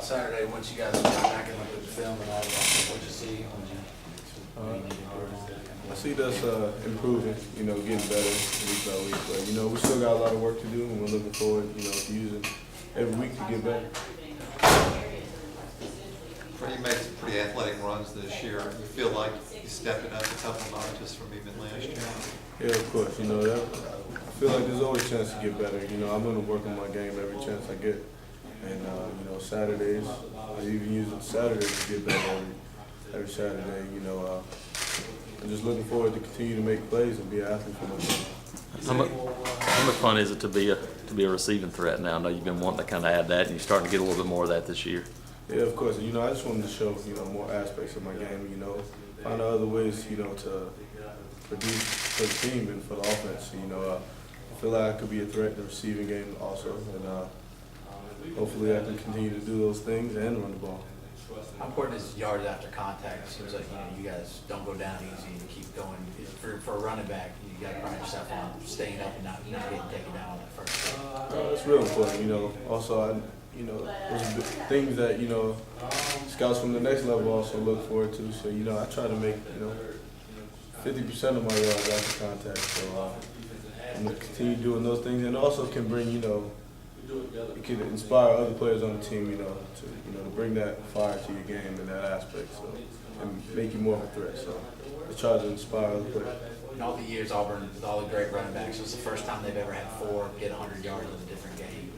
Saturday once you guys got back and looked at the film and all that? What'd you see? I see us improving, getting better week by week. But, we still got a lot of work to do, and we're looking forward, to using every week to get better. You made some pretty athletic runs this year. You feel like you stepped it up a couple notches from even last year? Yeah, of course. I feel like there's always a chance to get better. I'm going to work on my game every chance I get. And, Saturdays, I even use Saturdays to get better every Saturday. I'm just looking forward to continue to make plays and be an athlete for myself. How much fun is it to be a receiving threat now? I know you've been wanting to kind of add that, and you're starting to get a little bit more of that this year. Yeah, of course. I just wanted to show, more aspects of my game, find other ways, to produce for the team and for the offense. I feel like I could be a threat in the receiving game also, and hopefully I can continue to do those things and run the ball. How important is yards after contact? It seems like you guys don't go down easy and keep going. For a running back, you got to pride yourself on staying up and not getting taken down on that first play. It's real important. Also, those are things that scouts from the next level also look forward to. So I try to make 50% of my yards after contact. So I'm gonna continue doing those things, and also can bring it can inspire other players on the team, to bring that fire to your game in that aspect, so and make you more of a threat. So I try to inspire other players. In all the years Auburn, with all the great running backs, it was the first time they've ever had 4 get 100 yards in a different game.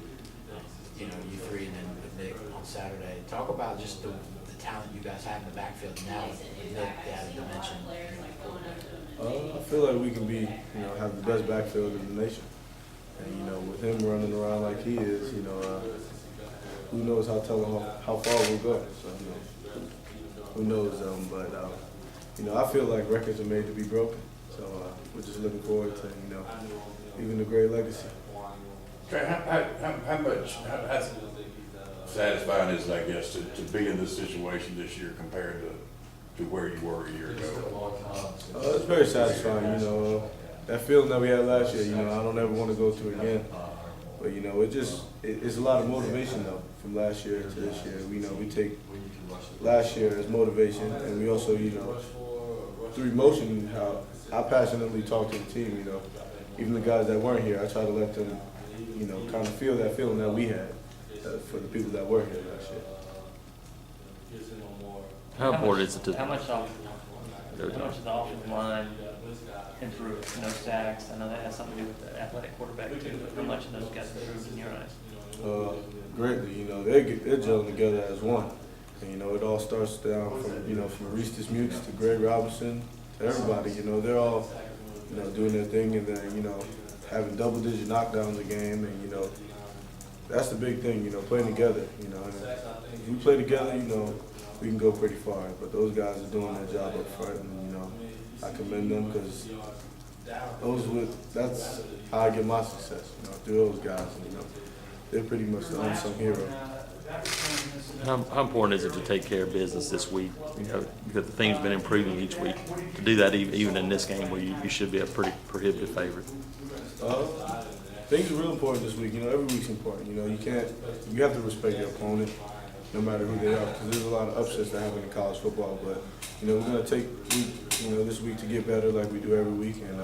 You three and then with Nick on Saturday. Talk about just the talent you guys have in the backfield now with Nick added dimension. I feel like we can have the best backfield in the nation. And, with him running around like he is, who knows how far we'll go. So, who knows? But, I feel like records are made to be broken. So, we're just looking forward to, even a great legacy. How satisfying is it, I guess, to be in this situation this year compared to where you were a year ago? It's very satisfying, that feeling that we had last year, I don't ever want to go through again. But, it's a lot of motivation, though, from last year to this year. We take last year as motivation, and we also, through emotion, how I passionately talk to the team, even the guys that weren't here, I try to let them, kind of feel that feeling that we had for the people that were here last year. How important is it to? How much of the offensive line improved? No sacks. I know that has something to do with the athletic quarterback too. But how much of those guys improved in your eyes? Greatly. They're gelling together as one. And, it all starts down from Reese Dismukes to Greg Robinson to everybody. They're all doing their thing, and then having double-digit knockdowns a game, and that's the big thing. Playing together. And if we play together, we can go pretty far. But those guys are doing their job up front, and I commend them because that's how I get my success. Through those guys, and they're pretty much the unsung hero. How important is it to take care of business this week? Because the team's been improving each week. To do that even in this game where you should be a pretty prohibitive favorite. Things are real important this week. Every week's important. You have to respect your opponent, no matter who they are, because there's a lot of upsets that happen in college football. But we're going to take this week to get better, like we do every week, and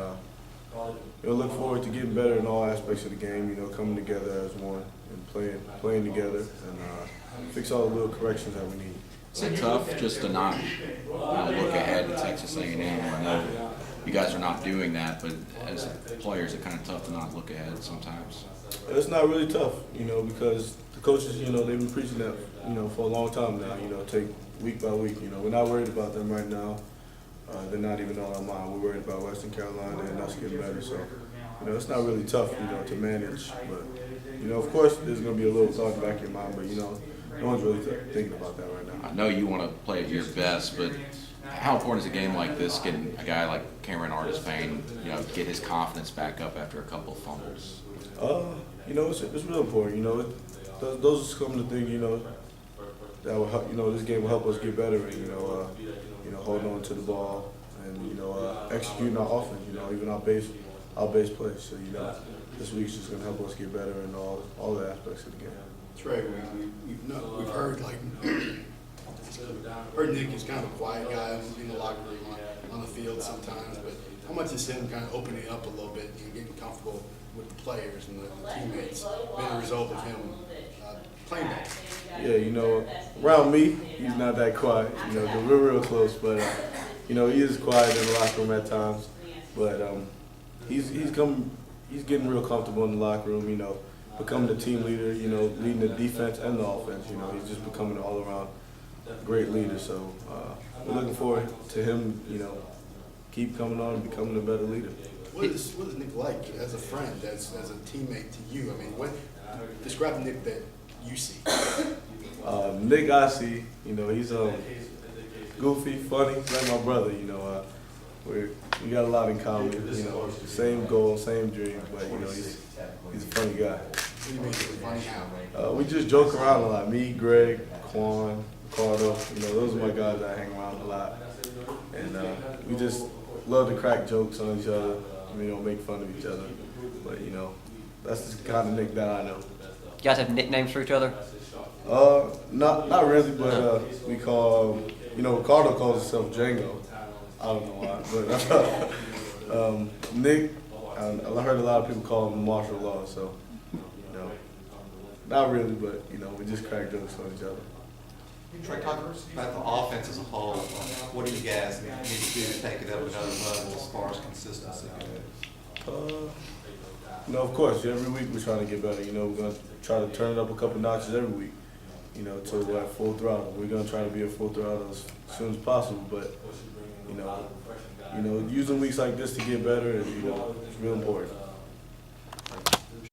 look forward to getting better in all aspects of the game. Coming together as one and playing together, and fix all the little corrections that we need. Is it tough just to not look ahead to Texas A&M? I know you guys are not doing that, but as players, it's kind of tough to not look ahead sometimes. It's not really tough, because the coaches, they've been preaching that, for a long time now. Take week by week. We're not worried about them right now. They're not even on our mind. We're worried about Western Carolina and us getting better. So, it's not really tough, to manage. But, of course, there's going to be a little thought in the back of your mind, but, no one's really thinking about that right now. I know you want to play at your best, but how important is a game like this getting a guy like Cameron Artis-Payne, get his confidence back up after a couple of fumbles? It's real important. Those are some of the things, that will help. This game will help us get better, and holding on to the ball and executing our offense. Even our base plays. So this week's just gonna help us get better in all the aspects of the game. Trey, we've heard like heard Nick is kind of a quiet guy in the locker room on the field sometimes, but how much is him kind of opening up a little bit and getting comfortable with the players and the teammates been a result of him playing back? Yeah, you know, around me, he's not that quiet. You know, we're real close, but you know, he is quiet in the locker room at times. But he's getting real comfortable in the locker room. You know, becoming the team leader. You know, leading the defense and the offense. You know, he's just becoming an all-around great leader. So we're looking forward to him. You know, keep coming on and becoming a better leader. What is Nick like as a friend, as a teammate to you? I mean, describe Nick that you see. Nick, I see. You know, he's goofy, funny. He's like my brother. You know, we got a lot in common. You know, same goal, same dream. But you know, he's a funny guy. What do you mean funny how? We just joke around a lot. Me, Greg, Quan, Ricardo. You know, those are my guys that I hang around a lot. And we just love to crack jokes on each other. You know, make fun of each other. But you know, that's the kind of Nick that I know. You guys have nicknames for each other? Not really, but we call, you know, Ricardo calls himself Django. I don't know why, but Nick, I heard a lot of people call him martial law, so, you know, not really, but, you know, we just crack jokes on each other. Trey, talk about the offense as a whole. What do you guys need to do to take it up another level as far as consistency goes? You know, of course, every week we're trying to get better. You know, we're going to try to turn it up a couple notches every week, you know, till we're at full throttle. We're going to try to be at full throttle as soon as possible, but, you know, using weeks like this to get better is, you know, it's real important.